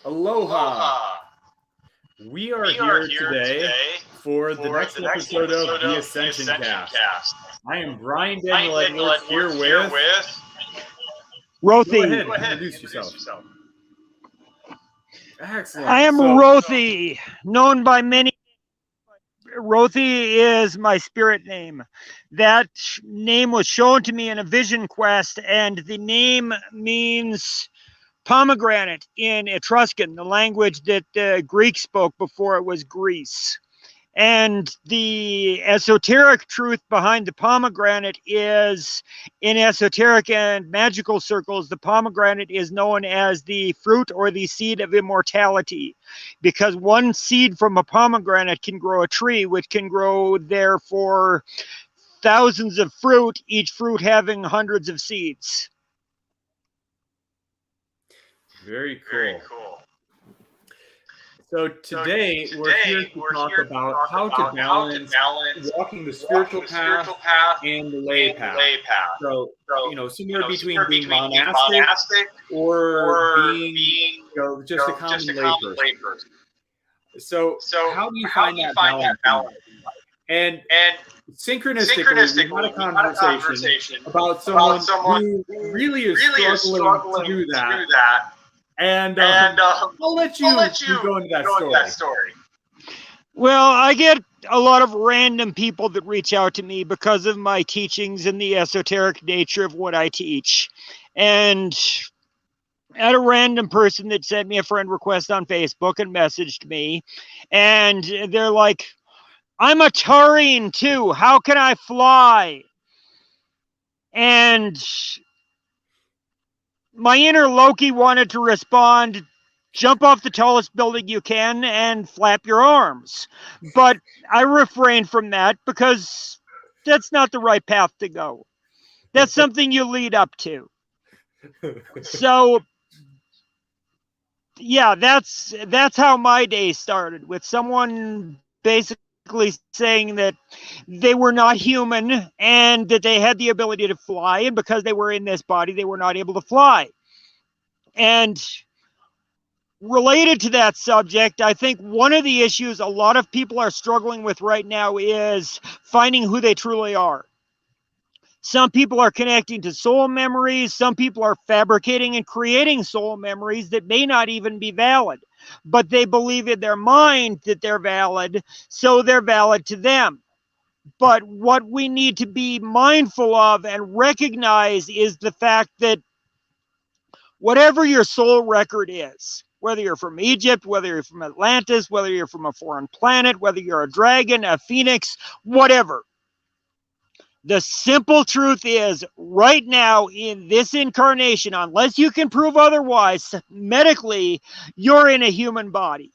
Aloha! Aloha! We are We are here here today today for the for next the next episode of episode the of the Ascension Ascension Cast. Cast. I am Brian I'm Daniel Daniel Edwards here Edwards here with. with. Go Rothi. ahead Go and ahead and introduce yourself. yourself. Excellent. I am So, Rothi, known by many. Rothi is my spirit name. That name was shown to me in a vision quest, and the name means pomegranate in Etruscan, the language that the Greeks spoke before it was Greece. And the esoteric truth behind the pomegranate is, in esoteric and magical circles, the pomegranate is known as the fruit or the seed of immortality, because one seed from a pomegranate can grow a tree, which can grow there for thousands of fruit, each fruit having hundreds of seeds. very cool. Very cool. So, today we're here to talk about how to balance walking the spiritual path and the lay path. So, somewhere between being monastic or being, just a common layperson. So, how do you find that balance? And synchronistically, we had a conversation about someone who really is struggling to do that. And I'll let you go into that story. Well, I get a lot of random people that reach out to me because of my teachings and the esoteric nature of what I teach. And I had a random person that sent me a friend request on Facebook and messaged me. And they're like, I'm a Taurine too. How can I fly? And my inner Loki wanted to respond, jump off the tallest building you can and flap your arms. But I refrained from that because that's not the right path to go. That's something you lead up to. So yeah, that's how my day started, with someone basically saying that they were not human and that they had the ability to fly, and because they were in this body they were not able to fly. And related to that subject, I think one of the issues a lot of people are struggling with right now is finding who they truly are. Some people are connecting to soul memories. Some people are fabricating and creating soul memories that may not even be valid, but they believe in their mind that they're valid, so they're valid to them. But what we need to be mindful of and recognize is the fact that whatever your soul record is, whether you're from Egypt, whether you're from Atlantis, whether you're from a foreign planet, whether you're a dragon, a phoenix, whatever, the simple truth is, right now in this incarnation, unless you can prove otherwise medically, you're in a human body.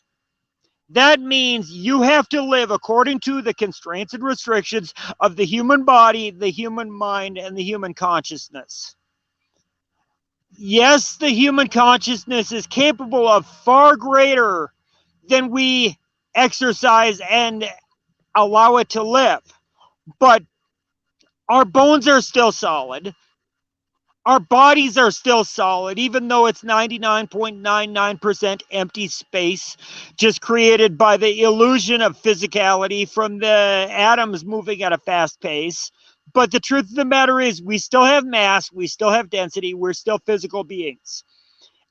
That means you have to live according to the constraints and restrictions of the human body, the human mind, and the human consciousness. Yes, the human consciousness is capable of far greater than we exercise and allow it to live. But our bones are still solid. Our bodies are still solid, even though it's 99.99% empty space, just created by the illusion of physicality from the atoms moving at a fast pace. But the truth of the matter is, we still have mass, we still have density, we're still physical beings.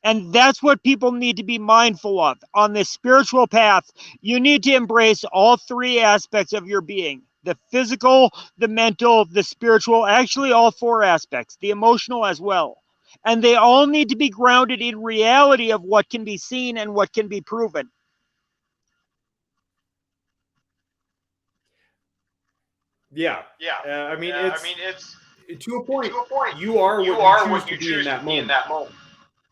And that's what people need to be mindful of. On this spiritual path, you need to embrace all three aspects of your being: the physical, the mental, the spiritual, actually all four aspects, the emotional as well. And they all need to be grounded in reality of what can be seen and what can be proven. Yeah. Yeah. I mean, It's to a point, to a point. you are You what are you what choose you to be in choose to that be in moment. that moment.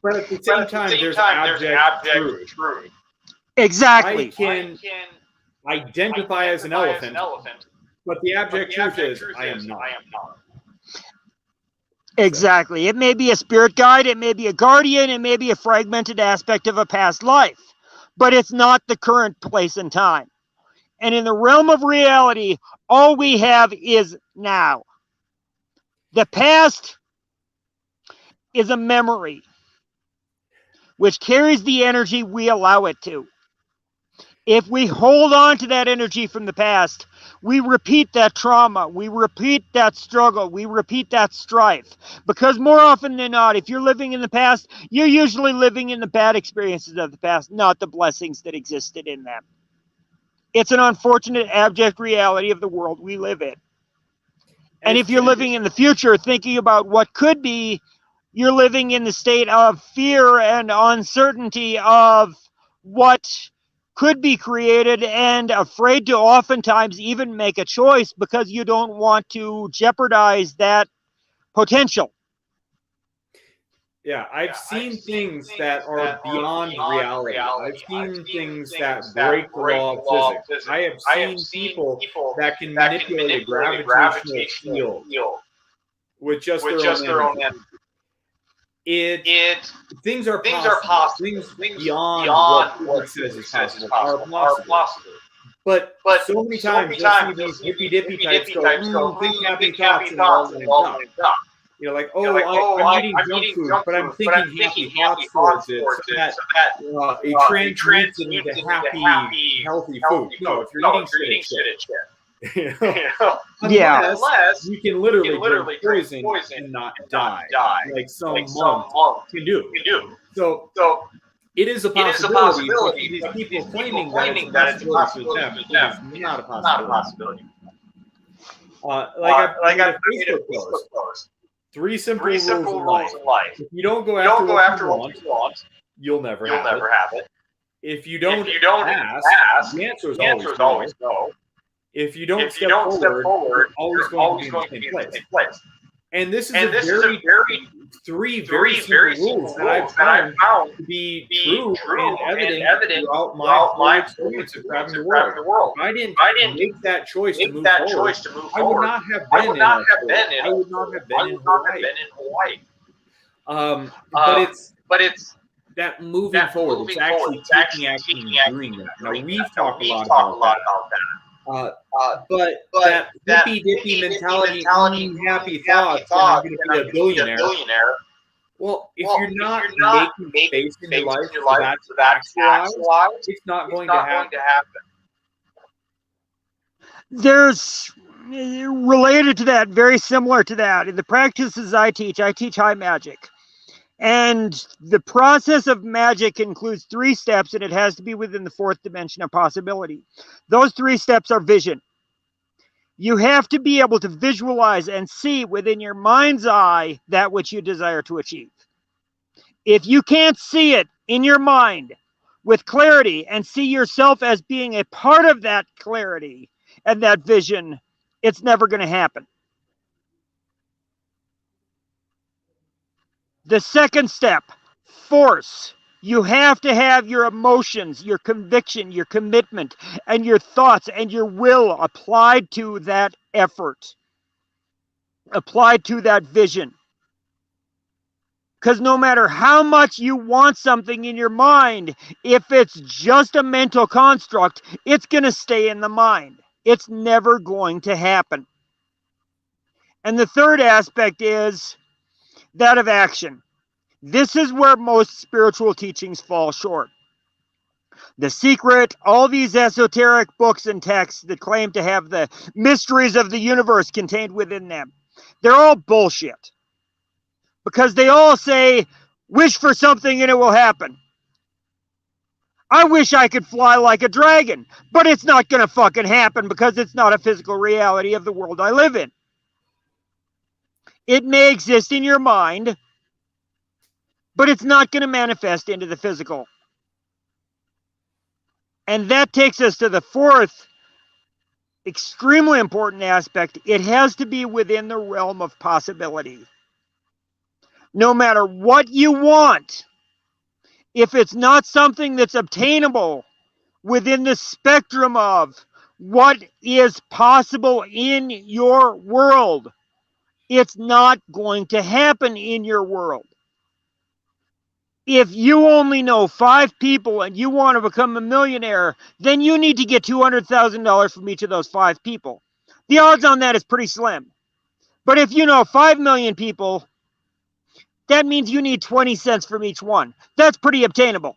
But at the But same at the time, same there's time, there's abject abject truth. truth. Exactly. I can identify as an elephant, but the abject truth is I am not. Exactly. It may be a spirit guide, it may be a guardian, it may be a fragmented aspect of a past life, but it's not the current place and time. And in the realm of reality, all we have is now. The past is a memory. which carries the energy we allow it to. If we hold on to that energy from the past, we repeat that trauma, we repeat that struggle, we repeat that strife. Because more often than not, if you're living in the past, you're usually living in the bad experiences of the past, not the blessings that existed in them. It's an unfortunate, abject reality of the world we live in. And if you're living in the future, thinking about what could be, you're living in the state of fear and uncertainty of what could be created, and afraid to oftentimes even make a choice because you don't want to jeopardize that potential. Yeah, I've seen things that are beyond reality. I've seen things that break the law of physics. I have seen people that can manipulate a gravitational field with just their own energy. Things are possible. Things beyond what says is possible are possible. But so many times you'll see these hippy-dippy types go, think happy thoughts and all that stuff. You know, like, I'm eating junk food, but I'm thinking happy thoughts towards it, so that it translates into happy, healthy food. No, if you're eating shit, unless you can literally drink poison and not die, like some monk can do. So it is a possibility. But these people claiming that it's a possibility for them, it is not a possibility. Like I made a Facebook post. Three simple rules in life. If you don't go after what you want, you'll never have it. If you don't ask, the answer is always no. If you don't step forward, you're always going to be in the same place. And this is three very simple rules that I've found to be true and evident throughout my experience of traveling the world. If I didn't make that choice to move forward, I would not have been in Hawaii. But it's that moving forward. It's actually taking action and doing that. Now, we've talked a lot about that. But that hippy-dippy mentality, happy thoughts, and I'm going to be a billionaire. Well, if you're not making space in your life for that to actualize, it's not going to happen. There's, related to that, very similar to that, in the practices I teach high magic. And the process of magic includes 3 steps, and it has to be within the 4th dimension of possibility. Those 3 steps are vision. You have to be able to visualize and see within your mind's eye that which you desire to achieve. If you can't see it in your mind with clarity and see yourself as being a part of that clarity and that vision, it's never going to happen. The second step, force. You have to have your emotions, your conviction, your commitment, and your thoughts and your will applied to that effort, applied to that vision. Because no matter how much you want something in your mind, if it's just a mental construct, it's going to stay in the mind. It's never going to happen. And the third aspect is that of action. This is where most spiritual teachings fall short. The Secret, all these esoteric books and texts that claim to have the mysteries of the universe contained within them, they're all bullshit. Because they all say, wish for something and it will happen. I wish I could fly like a dragon, but it's not going to fucking happen because it's not a physical reality of the world I live in. It may exist in your mind, but it's not going to manifest into the physical. And that takes us to the 4th extremely important aspect. It has to be within the realm of possibility. No matter what you want, if it's not something that's obtainable within the spectrum of what is possible in your world, it's not going to happen in your world. If you only know 5 people and you want to become a millionaire, then you need to get $200,000 from each of those 5 people. The odds on that is pretty slim. But if you know 5 million people, That means you need 20 cents from each one. That's pretty obtainable.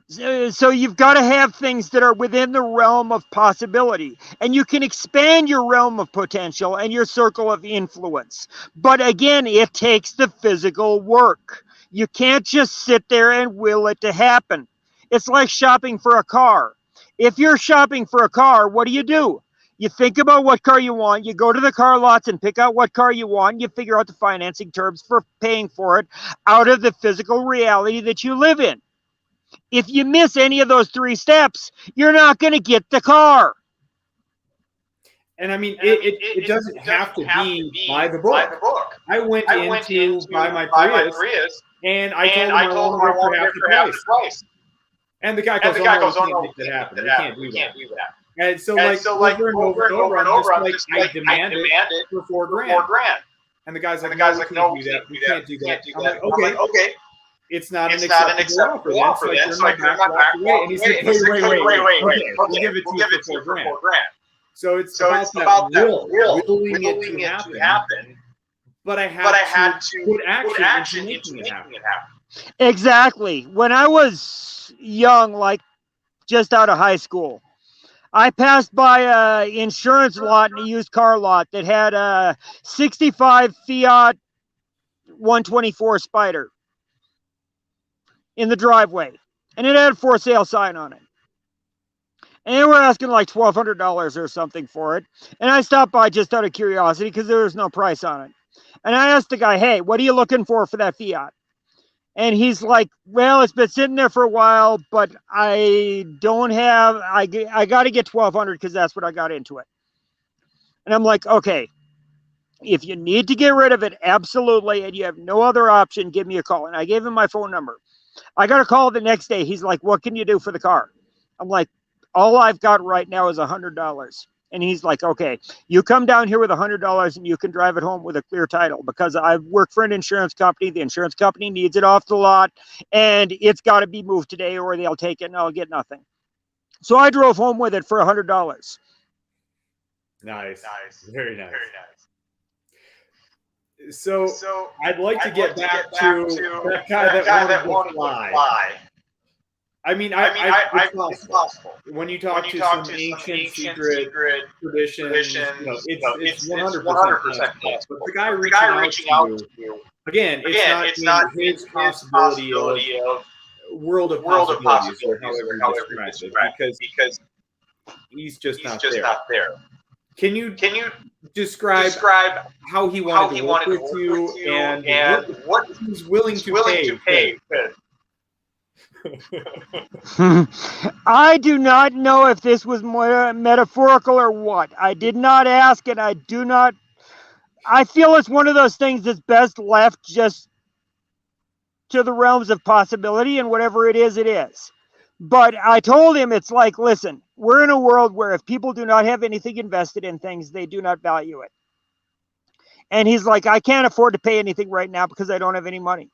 So you've got to have things that are within the realm of possibility, and you can expand your realm of potential and your circle of influence. But again, it takes the physical work. You can't just sit there and will it to happen. It's like shopping for a car. If you're shopping for a car, what do? You think about what car you want, you go to the car lots and pick out what car you want, you figure out the financing terms for paying for it out of the physical reality that you live in. If you miss any of those 3 steps, you're not going to get the car. And I mean, it doesn't have to be by the book. I went in to buy my Prius, and I told him I wanted it for half the price. And the guy goes, "Oh, no, we can't make that happen. We can't do that." And so, over and over, I'm just like, I demand it for $4,000. And the guy's like, "No, we can't do that." I'm like, "Okay." It's not an acceptable offer. Then, so I turn my back away, and he's like, "Wait. Okay, we'll give it to you for $4,000." So it's about that willing it to happen. But I had to put action into making it happen. Exactly. When I was young, like just out of high school, I passed by an insurance lot and a used car lot that had a 65 Fiat 124 Spider in the driveway, and it had a for sale sign on it. And they were asking like $1,200 or something for it. And I stopped by just out of curiosity because there was no price on it. And I asked the guy, "Hey, what are you looking for that Fiat?" And he's like, "Well, it's been sitting there for a while, but I got to get $1,200 because that's what I got into it." And I'm like, "Okay, if you need to get rid of it, absolutely, and you have no other option, give me a call." And I gave him my phone number. I got a call the next day. He's like, "What can you do for the car?" I'm like, "All I've got right now is $100. And he's like, "Okay, you come down here with $100 and you can drive it home with a clear title because I work for an insurance company. The insurance company needs it off the lot and it's got to be moved today or they'll take it and I'll get nothing." So I drove home with it for $100. Nice. Very nice. So I'd like to get back to that guy that wanted to fly. I mean, it's possible. When you talk to some ancient secret traditions, it's 100% possible. But the guy reaching out to you, again, it's not his possibility of world of possibilities, or however you describe it, because he's just not there. Can you describe how he wanted to work with you and what he's willing to pay? I do not know if this was metaphorical or what. I did not ask, and I feel it's one of those things that's best left just to the realms of possibility, and whatever it is, it is. But I told him, it's like, listen, we're in a world where if people do not have anything invested in things, they do not value it. And he's like, "I can't afford to pay anything right now because I don't have any money."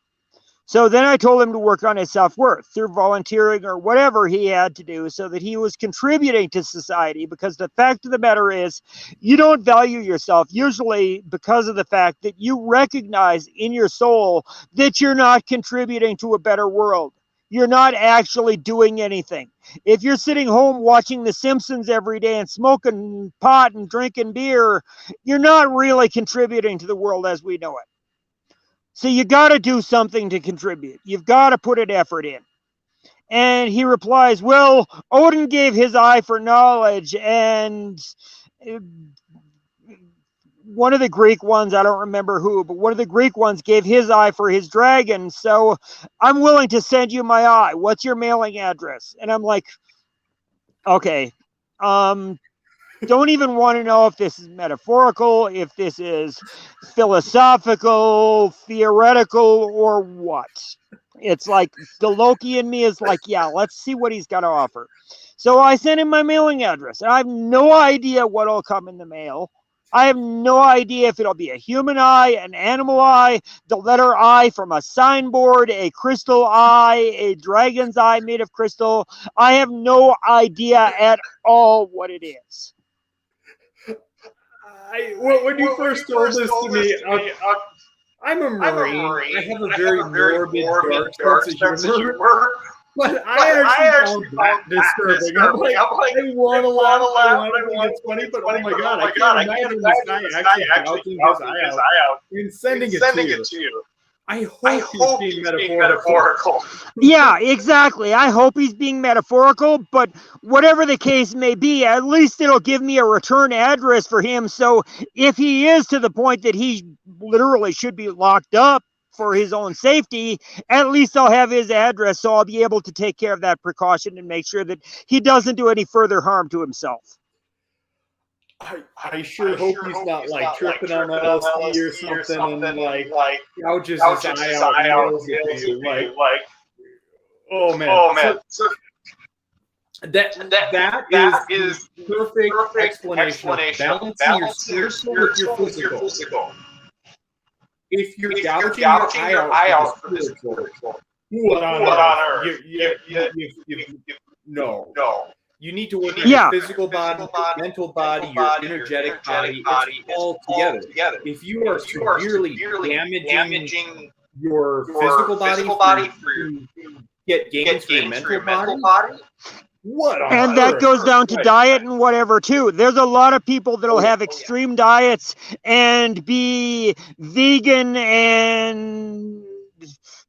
So then I told him to work on his self-worth through volunteering or whatever he had to do so that he was contributing to society, because the fact of the matter is you don't value yourself usually because of the fact that you recognize in your soul that you're not contributing to a better world. You're not actually doing anything. If you're sitting home watching The Simpsons every day and smoking pot and drinking beer, you're not really contributing to the world as we know it. So you got to do something to contribute. You've got to put an effort in. And he replies, "Well, Odin gave his eye for knowledge, and one of the Greek ones, I don't remember who, but one of the Greek ones gave his eye for his dragon. So I'm willing to send you my eye. What's your mailing address?" And I'm like, okay, don't even want to know if this is metaphorical, if this is philosophical, theoretical, or what. It's like the Loki in me is like, yeah, let's see what he's got to offer. So I sent him my mailing address, and I have no idea what'll come in the mail. I have no idea if it'll be a human eye, an animal eye, the letter I from a signboard, a crystal eye, a dragon's eye made of crystal. I have no idea at all what it is. When you first told this to me, I'm a Marine. I have a very morbid, dark sense of humor. But I actually found that disturbing. I'm like, I want to laugh, I think it's funny, but oh my god, I can't imagine this guy actually gouging his eye out and sending it to you. I hope he's being metaphorical. Yeah, exactly. I hope he's being metaphorical, but whatever the case may be, at least it'll give me a return address for him. So if he is to the point that he literally should be locked up for his own safety, at least I'll have his address, so I'll be able to take care of that precaution and make sure that he doesn't do any further harm to himself. I sure hope he's not like tripping on LSD or something and like gouges his eye out. Like, oh man. So that is perfect explanation of balancing your spiritual with your physical. If you're gouging your eye out for the spiritual, what on earth? No. You need to work on your physical body, your mental body, your energetic body, all together. If you are severely damaging your physical body to get gains for your mental body, and that goes down to diet and whatever too. There's a lot of people that'll have extreme diets and be vegan and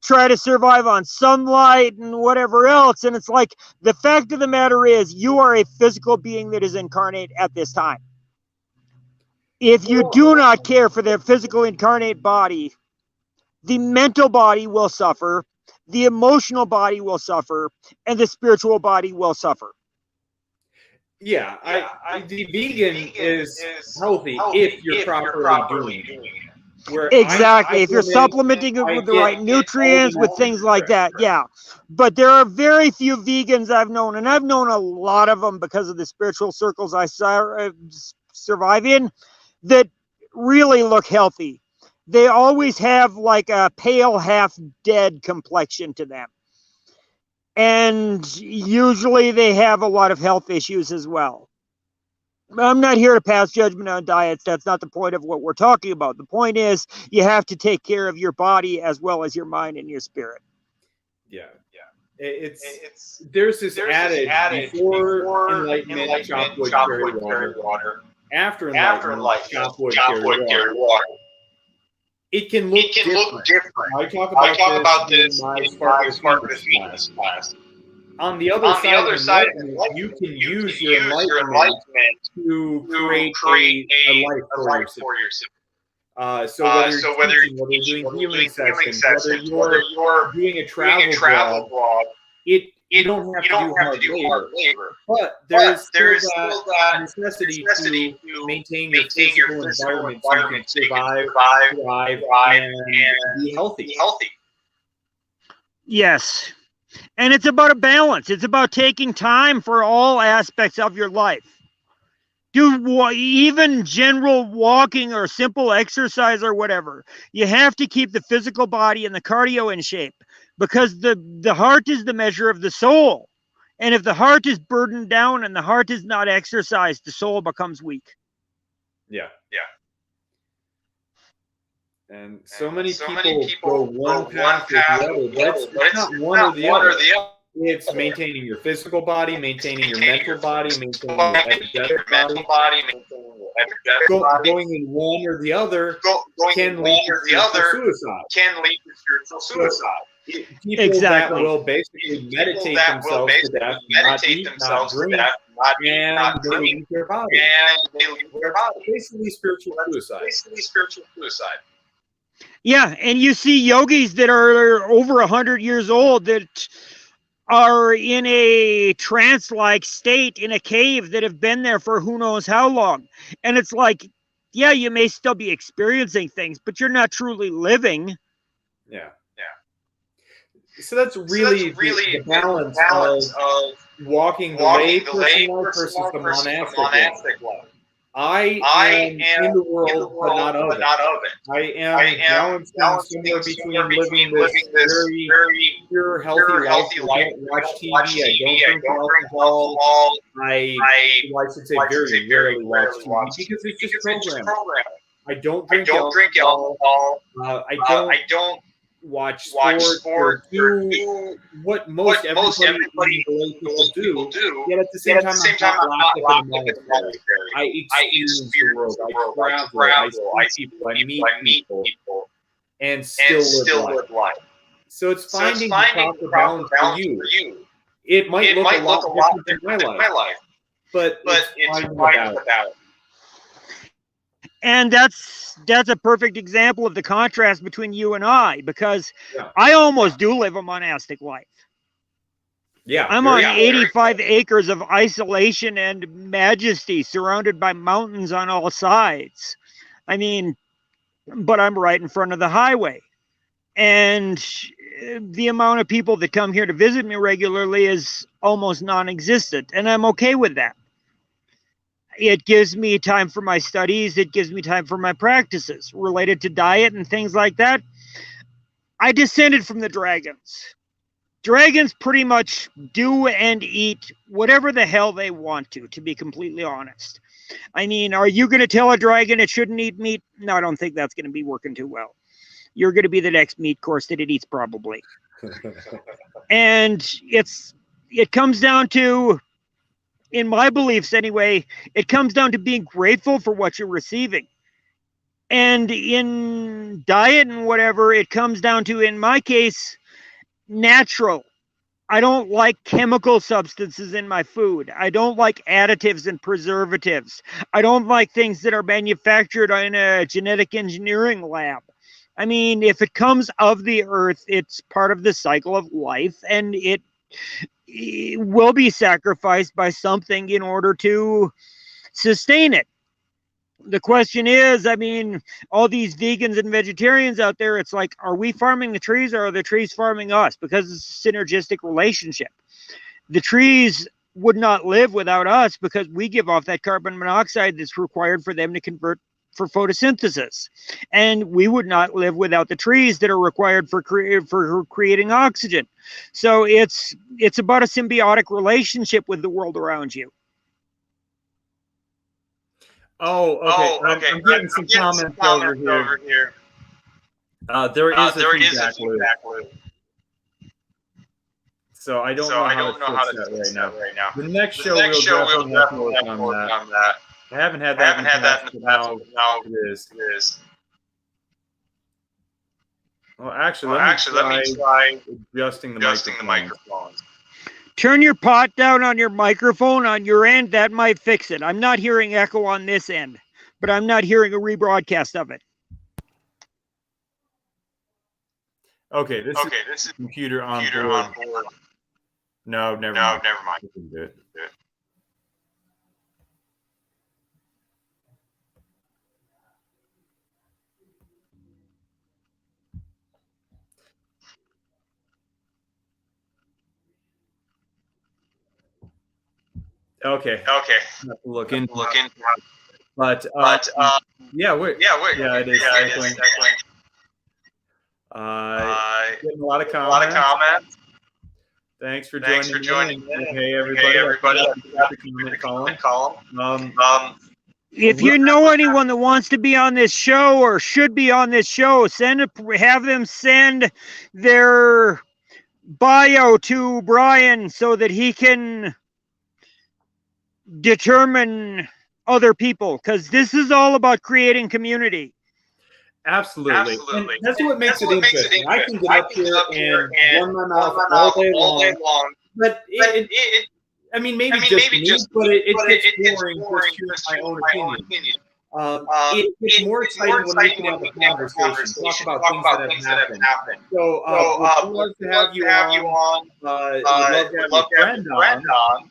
try to survive on sunlight and whatever else. And it's like, the fact of the matter is, you are a physical being that is incarnate at this time. If you do not care for their physical incarnate body, the mental body will suffer, the emotional body will suffer, and the spiritual body will suffer. Yeah, the vegan is healthy if you're properly doing it. Exactly. If you're supplementing it with the right nutrients, with things like that, yeah. But there are very few vegans I've known, and I've known a lot of them because of the spiritual circles I survive in, that really look healthy. They always have like a pale, half-dead complexion to them. And usually they have a lot of health issues as well. I'm not here to pass judgment on diets. That's not the point of what we're talking about. The point is, you have to take care of your body as well as your mind and your spirit. Yeah. There's this adage, before enlightenment, chop wood, carry water. After enlightenment, chop wood, carry water. It can look different. I talk about this in my Spartacus class. On the other side, you can use your enlightenment to create a life for yourself. So whether you're doing healing sessions, whether you're doing a travel blog, you don't have to do hard labor. But there is still that necessity to maintain your physical environment so you can survive, thrive, and be healthy. Yes. And it's about a balance. It's about taking time for all aspects of your life. Do even general walking or simple exercise or whatever. You have to keep the physical body and the cardio in shape, because the heart is the measure of the soul. And if the heart is burdened down and the heart is not exercised, the soul becomes weak. Yeah. And so many people go one path or the other. It's not one or the other. It's maintaining your physical body, maintaining your mental body, maintaining your energetic body. Going in one or the other can lead to spiritual suicide. People that will basically meditate themselves to death, not eat, not drink, and they leave their body. Basically spiritual suicide. Yeah, and you see yogis that are over 100 years old that are in a trance-like state in a cave that have been there for who knows how long. And it's like, yeah, you may still be experiencing things, but you're not truly living. Yeah. So that's really the balance of walking the lay person life versus the monastic life. I am in the world, but not of it. I am balancing somewhere between living this very pure, healthy life. I don't watch TV. I don't drink alcohol. I should say very rarely watch TV because it's just programming. I don't drink alcohol. I don't watch sports or do what most everybody in the people do. Yet at the same time, I'm not locked up in a monastery. I experience the world. I travel. I see people. I meet people, and still live life. So it's finding the proper balance for you. It might look a lot different than my life, but it's finding the balance. And that's a perfect example of the contrast between you and I, because I almost do live a monastic life. Yeah, I'm on 85 acres of isolation and majesty, surrounded by mountains on all sides. I mean, but I'm right in front of the highway. And the amount of people that come here to visit me regularly is almost non-existent, and I'm okay with that. It gives me time for my studies. It gives me time for my practices related to diet and things like that. I descended from the dragons. Dragons pretty much do and eat whatever the hell they want to be completely honest. I mean, are you going to tell a dragon it shouldn't eat meat? No, I don't think that's going to be working too well. You're going to be the next meat course that it eats, probably. And it comes down to, in my beliefs anyway, it comes down to being grateful for what you're receiving. And in diet and whatever, it comes down to, in my case, natural. I don't like chemical substances in my food. I don't like additives and preservatives. I don't like things that are manufactured in a genetic engineering lab. I mean, if it comes of the earth, it's part of the cycle of life, and it will be sacrificed by something in order to sustain it. The question is, I mean, all these vegans and vegetarians out there, it's like, are we farming the trees or are the trees farming us? Because it's a synergistic relationship. The trees would not live without us because we give off that carbon monoxide that's required for them to convert for photosynthesis. And we would not live without the trees that are required for creating oxygen. So it's about a symbiotic relationship with the world around you. Oh, okay. I'm getting some comments over here. There is a feedback loop. So I don't know how to fix that right now. The next show we'll definitely have to work on that. I haven't had that in the past, but now it is. Well, actually, let me try adjusting the microphones. Turn your pot down on your microphone on your end. That might fix it. I'm not hearing echo on this end, but I'm not hearing a rebroadcast of it. Okay, this is computer on board. No, never mind. You can do it. Okay. Have to look into it. But it is echoing. Getting a lot of comments. Thanks for joining in. Hey, everybody. If you know anyone that wants to be on this show or should be on this show, have them send their bio to Brian so that he can determine other people, because this is all about creating community. Absolutely. And that's what makes it interesting. I can get up here and run my mouth all day long, but maybe just me, but it gets boring just hearing my own opinion. It's more exciting when we can have a conversation, talk about things that have happened. So, we'd love to have you on. We'd love to have a friend on.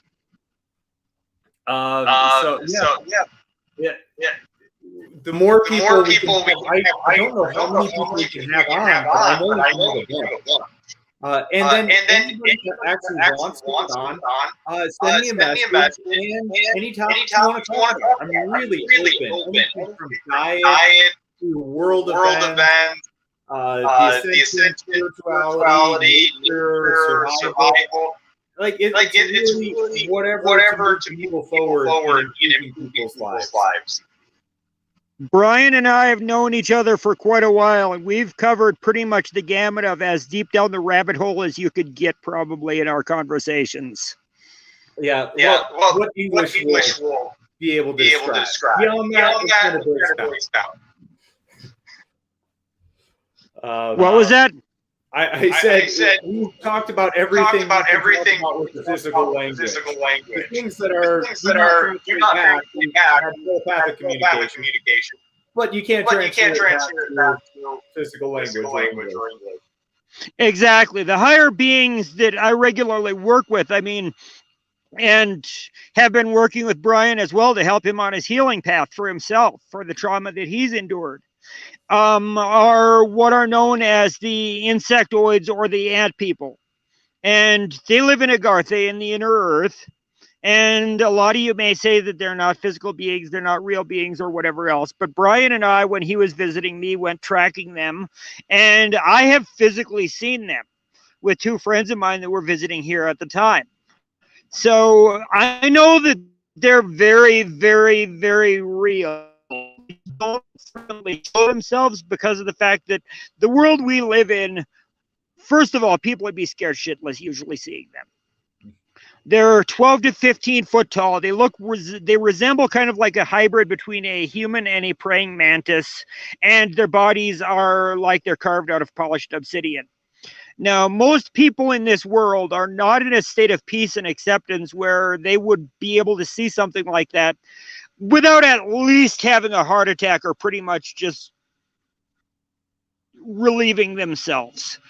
The more people we can have, I don't know how many people we can have on, but I know we can have a bunch. And then anybody that actually wants to get on, send me a message. And anytime you want to talk about it, I'm really open. Anything from diet to world events, the Ascension, spirituality, nature, survival. Like it's really whatever to move people forward in improving people's lives. Brian and I have known each other for quite a while, and we've covered pretty much the gamut of as deep down the rabbit hole as you could get probably in our conversations. Yeah. Well, what English will be able to describe. Beyond that, it's going to burst out. What was that? I said we talked about everything. With the physical language. The things that are do not have telepathic communication. But you can't transfer that to physical language. Exactly. The higher beings that I regularly work with, I mean, and have been working with Brian as well to help him on his healing path for himself, for the trauma that he's endured. Are what are known as the insectoids or the ant people. And they live in Agartha in the inner earth. And a lot of you may say that they're not physical beings, they're not real beings or whatever else. But Brian and I, when he was visiting me, went tracking them. And I have physically seen them with two friends of mine that were visiting here at the time. So I know that they're very, very, very real. Don't certainly show themselves because of the fact that the world we live in, first of all, people would be scared shitless usually seeing them. They're 12 to 15 foot tall. They resemble kind of like a hybrid between a human and a praying mantis, and their bodies are like they're carved out of polished obsidian. Now, most people in this world are not in a state of peace and acceptance where they would be able to see something like that without at least having a heart attack or pretty much just relieving themselves.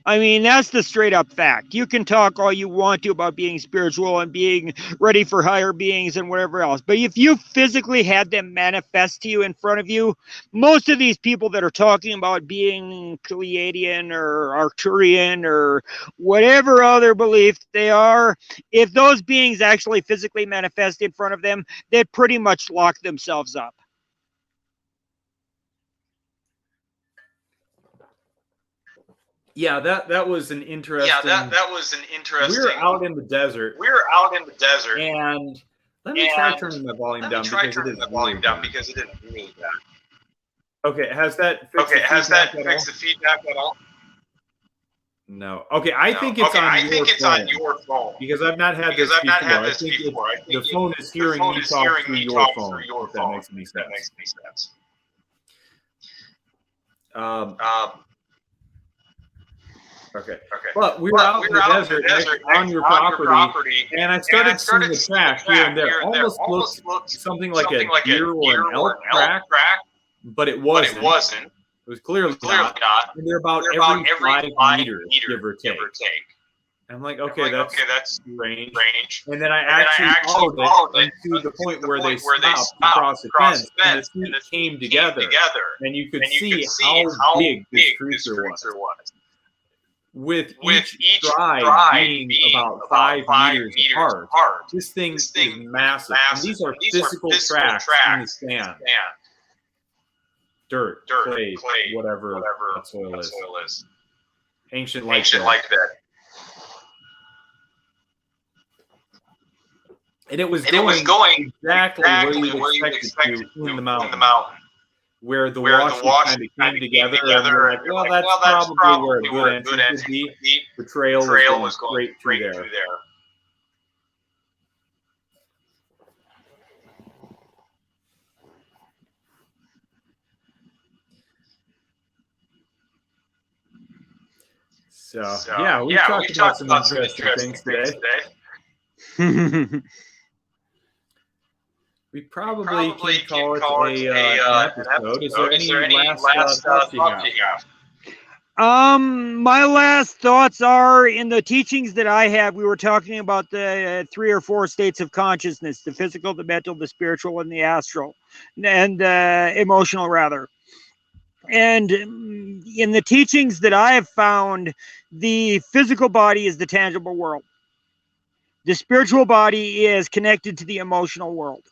I mean, that's the straight up fact. You can talk all you want to about being spiritual and being ready for higher beings and whatever else. But if you physically had them manifest to you in front of you, most of these people that are talking about being Pleiadian or Arcturian or whatever other belief they are, if those beings actually physically manifest in front of them, they'd pretty much lock themselves up. Yeah, that was an interesting. that was an interesting. We were out in the desert. And let me try turning my volume down because it didn't really bad. Okay, has that fixed the feedback at all? No. Okay, I think it's on your phone because I've not had this before. I think the phone is hearing you talk through your phone. If that makes any sense. Okay. But we were out in the desert on your property, and I started seeing the track here and there. Almost looked something like a deer or an elk track, but it wasn't. It was clearly not. And they're about every 5 meters, give or take. And I'm like, okay, that's range. And then I actually followed it to the point where they stopped across the fence, and the feet came together. And you could see how big this creature was. With each stride being about 5 meters apart. This thing is massive. And these are physical tracks in the sand. Dirt, clay, whatever that soil is. Ancient like that. And it was going exactly where you would expect it to in the mountain. Where the wash kind of came together, and we're like, well, that's probably where a good entrance would be. The trail was going straight through there. So yeah, we talked about some interesting things today. We probably can call it an episode. Is there any last thoughts you have? My last thoughts are in the teachings that I have. We were talking about the 3 or 4 states of consciousness: the physical, the mental, the spiritual, and the astral, and emotional, rather. And in the teachings that I have found, the physical body is the tangible world. The spiritual body is connected to the emotional world.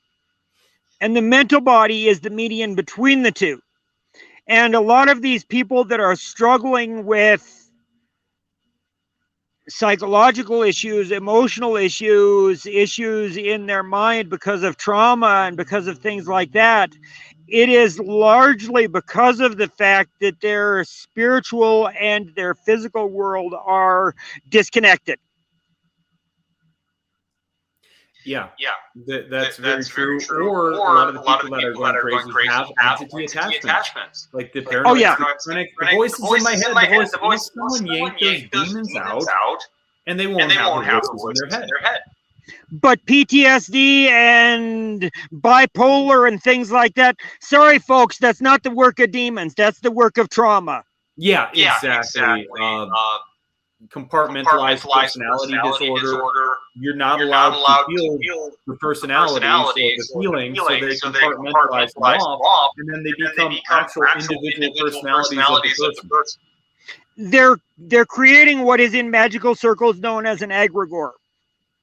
And the mental body is the median between the two. And a lot of these people that are struggling with psychological issues, emotional issues, issues in their mind because of trauma and because of things like that, it is largely because of the fact that their spiritual and their physical world are disconnected. Yeah, that's very true. Or a lot of the people that are going crazy have entity attachments. Like the paranoid schizophrenic, the voices in my head, the voice, someone yank those demons out, and they won't have the voices in their head. But PTSD and bipolar and things like that, sorry folks, that's not the work of demons. That's the work of trauma. Yeah, exactly. Compartmentalized personality disorder. You're not allowed to feel the personalities or the feelings, so they compartmentalize them off, and then they become actual individual personalities of the person. They're creating what is in magical circles known as an egregore.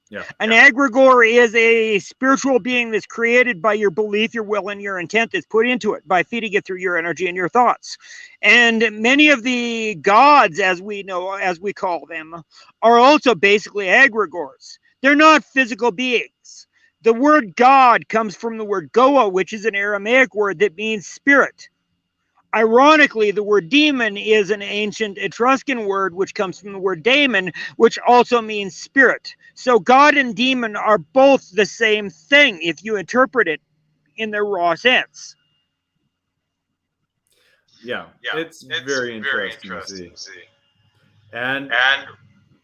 Yeah. An egregore is a spiritual being that's created by your belief, your will, and your intent that's put into it by feeding it through your energy and your thoughts. And many of the gods, as we know, as we call them, are also basically egregores. They're not physical beings. The word God comes from the word Goa, which is an Aramaic word that means spirit. Ironically, the word demon is an ancient Etruscan word which comes from the word daemon, which also means spirit. So God and demon are both the same thing if you interpret it in their raw sense. Yeah, it's very interesting to see. And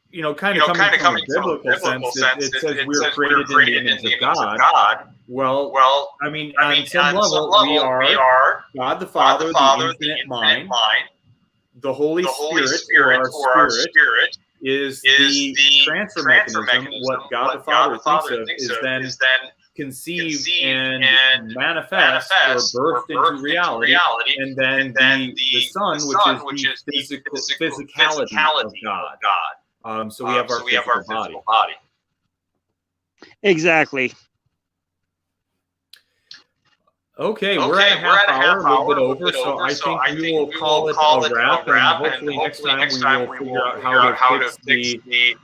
you know, kind of coming from a biblical sense, it says we were created in the image of God. Well, I mean, on some level, we are God the Father, the infinite mind. The Holy Spirit, or our spirit, is the transfer mechanism. What God the Father thinks of is then conceived and manifest or birthed into reality, and then the Son, which is the physicality of God. So we have our physical body. Exactly. Okay, we're at a half hour, a little bit over, so I think we will call it a wrap, and hopefully next time we will figure out how to fix the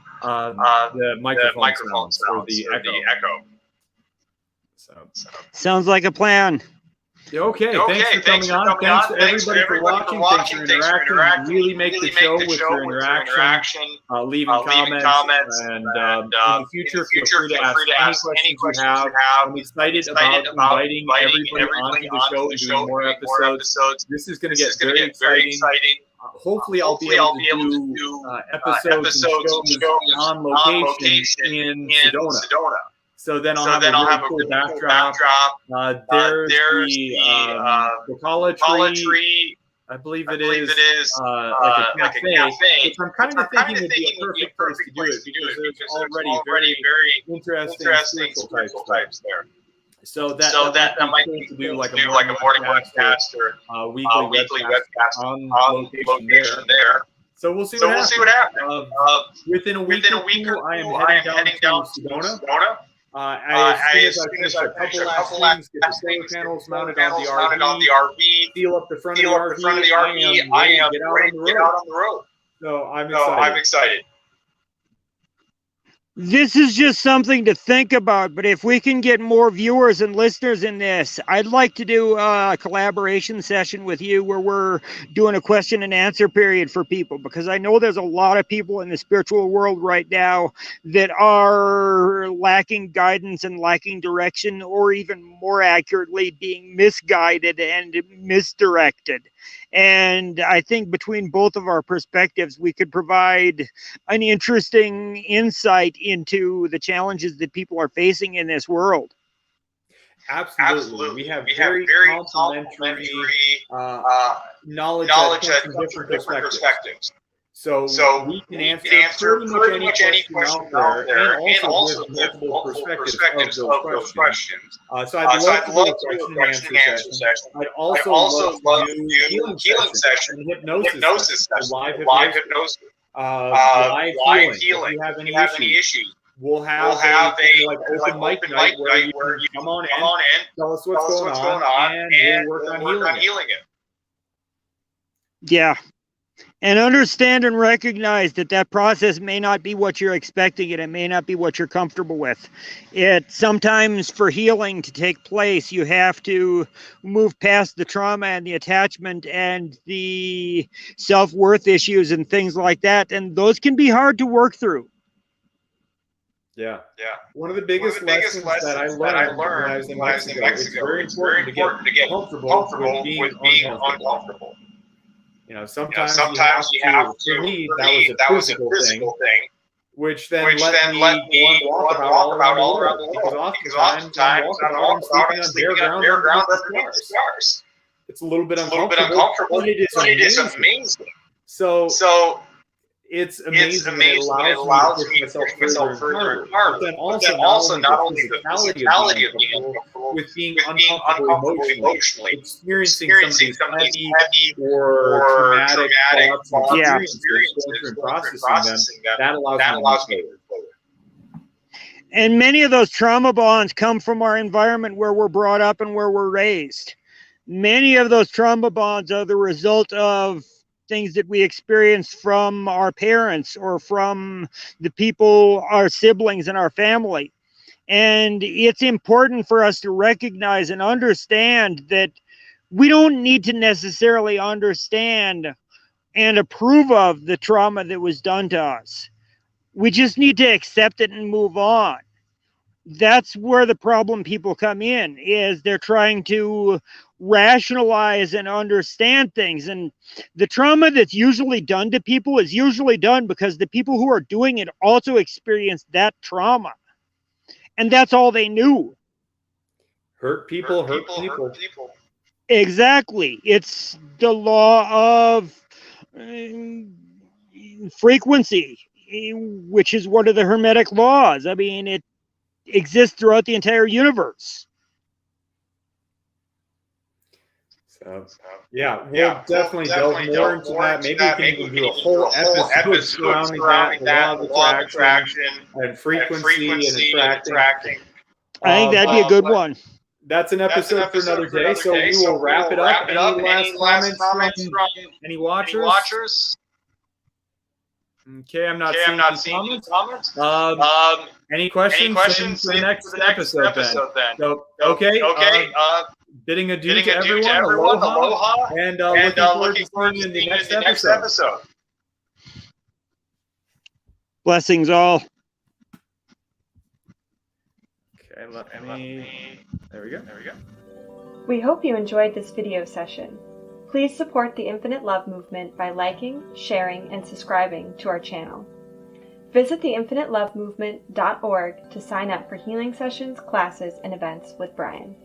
microphone sounds for the echo. So. Sounds like a plan. Okay, thanks for coming on. Thanks to everybody for watching. Thanks for interacting. Really make the show with your interaction. Leaving comments. And in the future, feel free to ask any questions you have. I'm excited about inviting everybody onto the show and doing more episodes. This is going to get very exciting. Hopefully, I'll be able to do episodes and shows on location in Sedona. So then I'll have a really cool backdrop. There's the Wakala tree. I believe it is like a cafe. Which I'm kind of thinking would be a perfect place to do it because there's already very interesting spiritual types there. So that might be cool to do like a morning webcast or weekly webcast on location there. So we'll see what happens. Within a week or two, I am heading down to Sedona. As soon as I finish a couple last things, get the solar panels mounted on the RV, seal up the front of the RV, I am ready to get out on the road. So I'm excited. This is just something to think about, but if we can get more viewers and listeners in this, I'd like to do a collaboration session with you where we're doing a question and answer period for people, because I know there's a lot of people in the spiritual world right now that are lacking guidance and lacking direction, or even more accurately, being misguided and misdirected. And I think between both of our perspectives, we could provide an interesting insight into the challenges that people are facing in this world. Absolutely. We have very complementary knowledge at different perspectives. So we can answer pretty much any question out there, and also give multiple perspectives of those questions. So I'd love to do a question and answer session. I'd also love to do healing session, and hypnosis session, live hypnosis, live healing. If you have any issues, we'll have a open mic night where you can come on in, tell us what's going on, and we'll work on healing it. Yeah. And understand and recognize that process may not be what you're expecting, and it may not be what you're comfortable with. Sometimes for healing to take place, you have to move past the trauma and the attachment and the self-worth issues and things like that. And those can be hard to work through. Yeah. One of the biggest lessons that I learned when I was in Mexico, it's very important to get comfortable with being uncomfortable. Sometimes you have to. For me, that was a physical thing, which then let me walk about all around the world. Because oftentimes I'm sleeping on bare ground under the stars. It's a little bit uncomfortable, but it is amazing. So it's amazing. It allows me to push myself further and harder. But then also not only the physicality of being uncomfortable, with being uncomfortable emotionally, experiencing some of these heavy or traumatic thoughts and experiences, and processing them, that allows me to move forward. And many of those trauma bonds come from our environment where we're brought up and where we're raised. Many of those trauma bonds are the result of things that we experience from our parents or from the people, our siblings in our family. And it's important for us to recognize and understand that we don't need to necessarily understand and approve of the trauma that was done to us. We just need to accept it and move on. That's where the problem people come in, is they're trying to rationalize and understand things. And the trauma that's usually done to people is usually done because the people who are doing it also experienced that trauma. And that's all they knew. Hurt people. Exactly. It's the law of frequency, which is one of the Hermetic laws. I mean, it exists throughout the entire universe. So, we'll definitely delve more into that. Maybe we can do a whole episode surrounding that, the law of attraction, and frequency and attracting. I think that'd be a good one. That's an episode for another day, so we will wrap it up. Any last comments from any watchers? Okay, I'm not seeing any comments. Any questions for the next episode then? So, okay. Bidding adieu to everyone. Aloha. And looking forward to seeing you in the next episode. Blessings all. Okay, there we go. We hope you enjoyed this video session. Please support the Infinite Love Movement by liking, sharing, and subscribing to our channel. Visit theinfinitelovemovement.org to sign up for healing sessions, classes, and events with Brian.